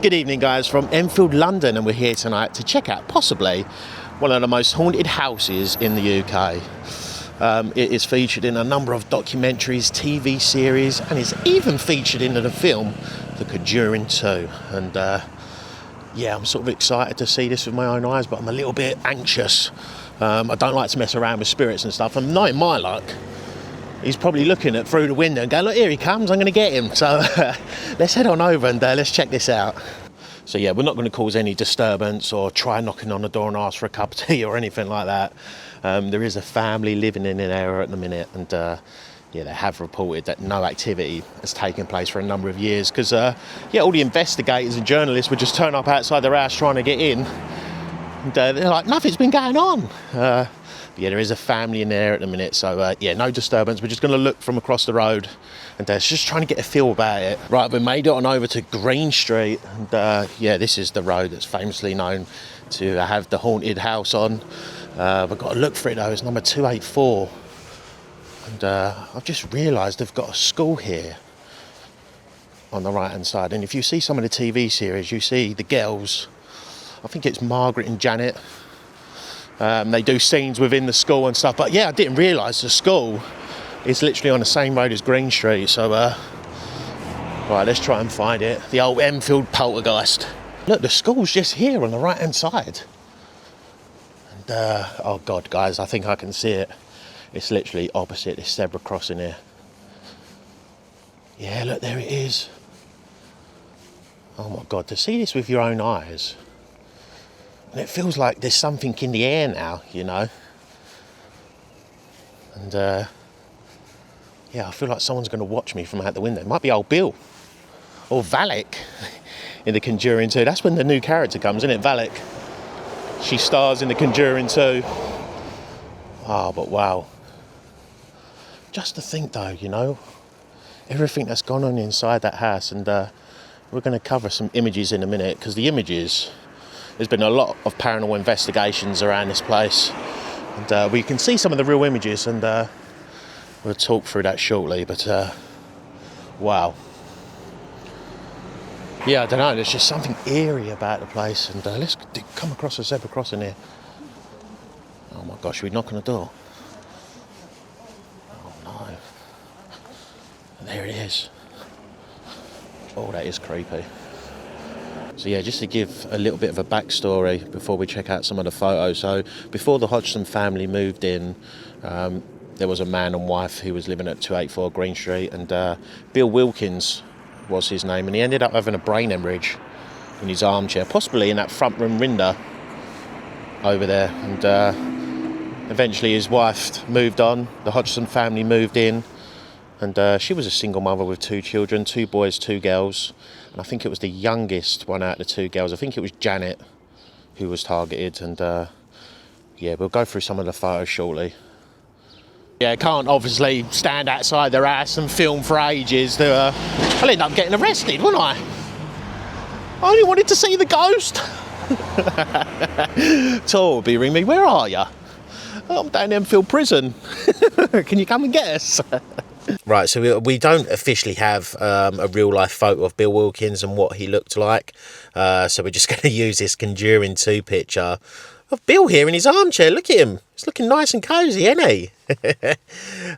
Good evening guys, from Enfield London, and we're here tonight to check out possibly one of the most haunted houses in the UK. It is featured in a number of documentaries, TV series, and is even featured in the film The Conjuring 2. And yeah, I'm sort of excited to see this with my own eyes, but I'm a little bit anxious. I don't like to mess around with spirits and stuff. I'm not in my luck. He's probably looking at through the window and going, look, here he comes, I'm going to get him. So let's head on over and let's check this out. So yeah, we're not going to cause any disturbance or try knocking on the door and ask for a cup of tea or anything like that. There is a family living in an area at the minute, and yeah, they have reported that no activity has taken place for a number of years because yeah, all the investigators and journalists would just turn up outside their house trying to get in, and they're like, nothing's been going on. Yeah, there is a family in there at the minute, so yeah, no disturbance. We're just going to look from across the road and just trying to get a feel about it. Right, we made it on over to Green Street, and yeah, this is the road that's famously known to have the haunted house on. We've got to look for it though, it's number 284. And I've just realised they've got a school here on the right hand side, and if you see some of the TV series, you see the girls, I think it's Margaret and Janet. They do scenes within the school and stuff, but yeah, I didn't realise the school is literally on the same road as Green Street. So right, let's try and find it. The old Enfield Poltergeist. Look, the school's just here on the right hand side, and oh god guys, I think I can see it. It's literally opposite this zebra crossing here. Yeah, look, there it is. Oh my god, to see this with your own eyes. And it feels like there's something in the air now, you know. And yeah, I feel like someone's going to watch me from out the window. It might be old Bill or Valak in The Conjuring 2. That's when the new character comes, isn't it, Valak? She stars in The Conjuring 2. Oh, but wow. Just to think though, you know, everything that's gone on inside that house, and we're going to cover some images in a minute, because the images, there's been a lot of paranormal investigations around this place, and we can see some of the real images, and we'll talk through that shortly. But wow, yeah, I don't know, there's just something eerie about the place. And let's come across a zebra crossing here. Oh my gosh, should we knock on the door? Oh no, there it is. Oh, that is creepy. So yeah, just to give a little bit of a backstory before we check out some of the photos. So before the Hodgson family moved in, there was a man and wife who was living at 284 Green Street, and Bill Wilkins was his name, and he ended up having a brain hemorrhage in his armchair, possibly in that front room window over there. And eventually his wife moved on, the Hodgson family moved in, and she was a single mother with 2 children, 2 boys, 2 girls. And I think it was the youngest one out of the 2 girls. I think it was Janet who was targeted. And yeah, we'll go through some of the photos shortly. Yeah, I can't obviously stand outside their house and film for ages. I'll end up getting arrested, wouldn't I? I only wanted to see the ghost. Torby, ring me, where are you? I'm down in Enfield prison. Can you come and get us? Right, so we don't officially have a real-life photo of Bill Wilkins and what he looked like. So we're just going to use this Conjuring 2 picture of Bill here in his armchair. Look at him. He's looking nice and cosy, isn't he?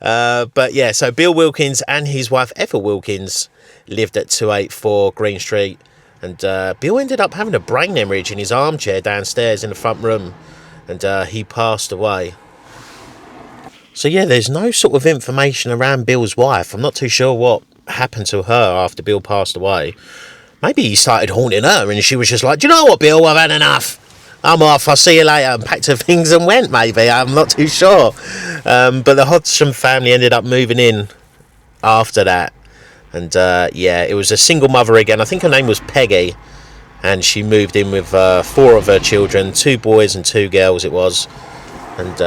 But yeah, so Bill Wilkins and his wife Ethel Wilkins lived at 284 Green Street. And Bill ended up having a brain hemorrhage in his armchair downstairs in the front room. And he passed away. So yeah, there's no sort of information around Bill's wife. I'm not too sure what happened to her after Bill passed away. Maybe he started haunting her and she was just like, do you know what, Bill, I've had enough. I'm off, I'll see you later, and packed her things and went, maybe. I'm not too sure. But the Hodgson family ended up moving in after that. And yeah, it was a single mother again. I think her name was Peggy. And she moved in with 4 of her children, 2 boys and 2 girls it was. And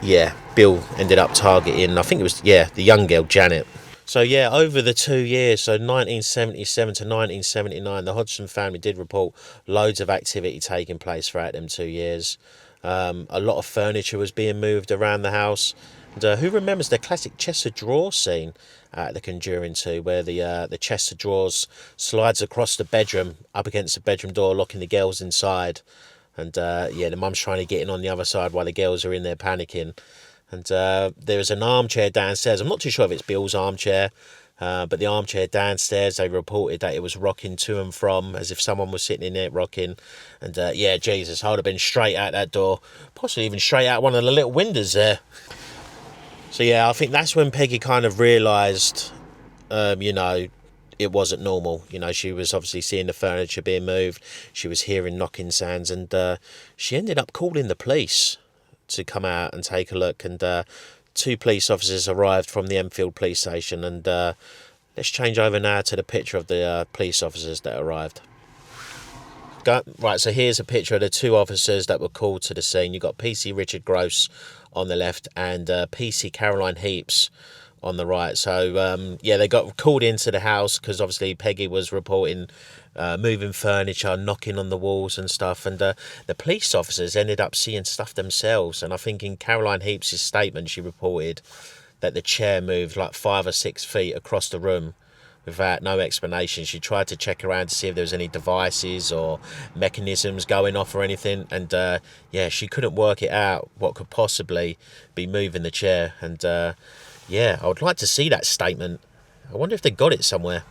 yeah, Bill ended up targeting, I think it was, yeah, the young girl, Janet. So yeah, over the 2 years, so 1977 to 1979, the Hodgson family did report loads of activity taking place throughout them 2 years. A lot of furniture was being moved around the house, And who remembers the classic chest of drawers scene at The Conjuring 2, where the chest of drawers slides across the bedroom, up against the bedroom door, locking the girls inside. And yeah, the mum's trying to get in on the other side while the girls are in there panicking. And there is an armchair downstairs. I'm not too sure if it's Bill's armchair, but the armchair downstairs, they reported that it was rocking to and from as if someone was sitting in it rocking. And yeah, Jesus, I would have been straight out that door, possibly even straight out one of the little windows there. So yeah, I think that's when Peggy kind of realised, you know, it wasn't normal. You know, she was obviously seeing the furniture being moved. She was hearing knocking sounds, and she ended up calling the police to come out and take a look. And 2 police officers arrived from the Enfield police station. And let's change over now to the picture of the police officers that arrived. Right, so here's a picture of the 2 officers that were called to the scene. You've got PC Richard Gross on the left and PC Caroline Heaps on the right. So yeah, they got called into the house because obviously Peggy was reporting moving furniture, knocking on the walls and stuff, and the police officers ended up seeing stuff themselves. And I think in Caroline Heaps' statement, she reported that the chair moved like 5 or 6 feet across the room without no explanation. She tried to check around to see if there was any devices or mechanisms going off or anything, and yeah, she couldn't work it out what could possibly be moving the chair. And yeah, I would like to see that statement. I wonder if they got it somewhere.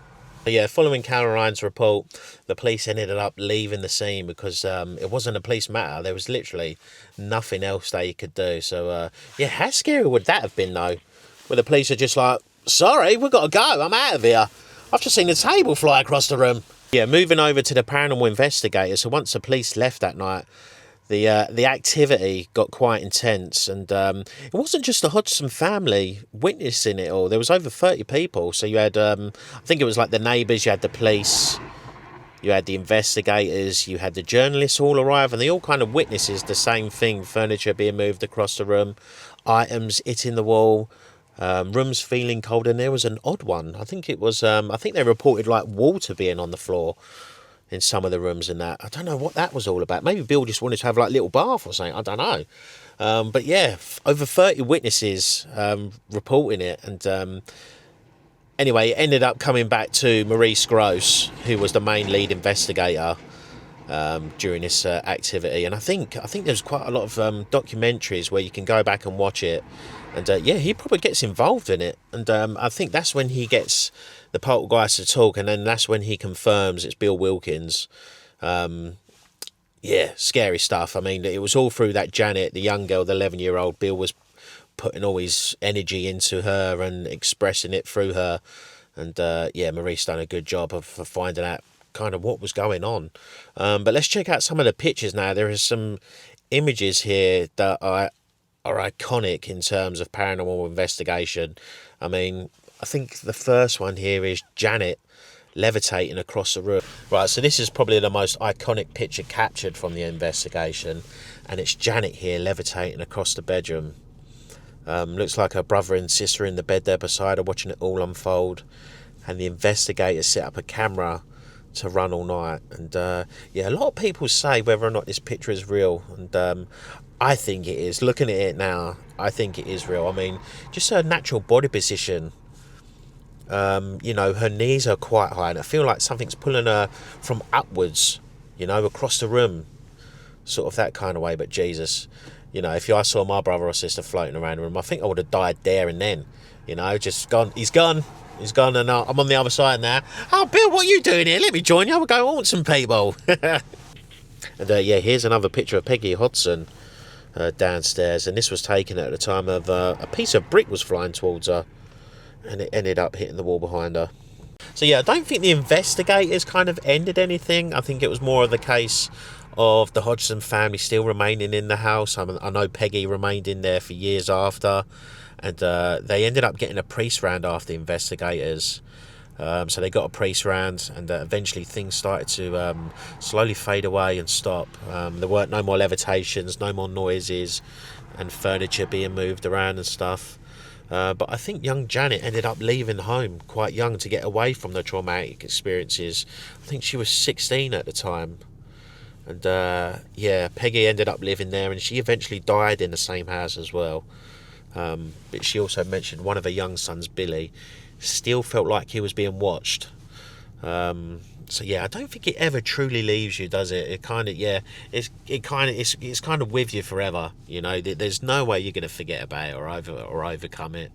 But yeah, following Caroline's report, the police ended up leaving the scene because it wasn't a police matter. There was literally nothing else they could do. So yeah, how scary would that have been though? Where the police are just like, sorry, we've got to go, I'm out of here. I've just seen a table fly across the room. Yeah, moving over to the paranormal investigator. So once the police left that night, the activity got quite intense, and it wasn't just the Hodgson family witnessing it all. There was over 30 people. So you had, I think it was like the neighbours, you had the police, you had the investigators, you had the journalists all arrive, and they all kind of witnesses the same thing: furniture being moved across the room, items hitting the wall. Rooms feeling cold, and there was an odd one. I think it was, I think they reported like water being on the floor in some of the rooms and that. I don't know what that was all about. Maybe Bill just wanted to have like a little bath or something. I don't know. But yeah, over 30 witnesses reporting it. And anyway, it ended up coming back to Maurice Gross, who was the main lead investigator during this activity. And I think there's quite a lot of documentaries where you can go back and watch it. And yeah, he probably gets involved in it. And I think that's when he gets the poltergeist to talk, and then that's when he confirms it's Bill Wilkins. Yeah, scary stuff. I mean, it was all through that Janet, the young girl, the 11-year-old. Bill was putting all his energy into her and expressing it through her. And yeah, Maurice done a good job of finding out kind of what was going on. But let's check out some of the pictures now. There are some images here that are iconic in terms of paranormal investigation. I mean, I think the first one here is Janet levitating across the room. Right, so this is probably the most iconic picture captured from the investigation, and it's Janet here levitating across the bedroom. Looks like her brother and sister in the bed there beside her watching it all unfold, and the investigators set up a camera to run all night. And yeah, a lot of people say whether or not this picture is real, and I think it is. Looking at it now, I think it is real. I mean, just her natural body position, you know, her knees are quite high, and I feel like something's pulling her from upwards, you know, across the room, sort of that kind of way. But Jesus, you know, if I saw my brother or sister floating around the room, I think I would have died there and then, you know, just gone. He's gone, and I'm on the other side now. Oh, Bill, what are you doing here? Let me join you. I'll go haunt some people. And yeah, here's another picture of Peggy Hodgson downstairs, and this was taken at the time of a piece of brick was flying towards her, and it ended up hitting the wall behind her. So yeah, I don't think the investigators kind of ended anything. I think it was more of the case of the Hodgson family still remaining in the house. I know Peggy remained in there for years after, and they ended up getting a priest round after the investigators. So they got a priest round, and eventually things started to slowly fade away and stop. There weren't no more levitations, no more noises, and furniture being moved around and stuff. But I think young Janet ended up leaving home quite young to get away from the traumatic experiences. I think she was 16 at the time. And yeah, Peggy ended up living there, and she eventually died in the same house as well. But she also mentioned one of her young sons, Billy, still felt like he was being watched. So yeah, I don't think it ever truly leaves you, does it? It kind of, yeah, it's kind of with you forever. You know, there's no way you're going to forget about it or overcome it.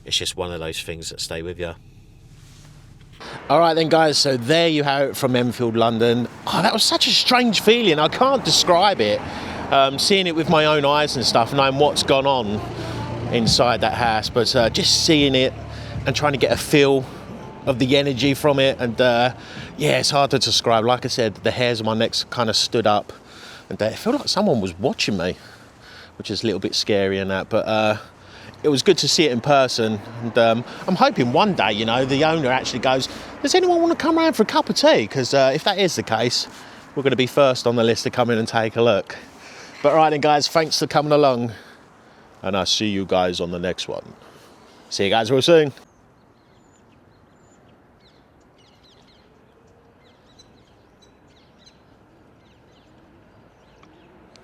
It's just one of those things that stay with you. All right then, guys, so there you have it from Enfield, London. Oh, that was such a strange feeling. I can't describe it. Seeing it with my own eyes and stuff, knowing what's gone on inside that house, but just seeing it and trying to get a feel of the energy from it, and yeah, it's hard to describe. Like I said, the hairs on my neck kind of stood up, and it felt like someone was watching me, which is a little bit scary and that, but it was good to see it in person. And I'm hoping one day, you know, the owner actually goes, does anyone want to come around for a cup of tea? Because if that is the case, we're going to be first on the list to come in and take a look. But all right then, guys, thanks for coming along, and I'll see you guys on the next one. See you guys real soon.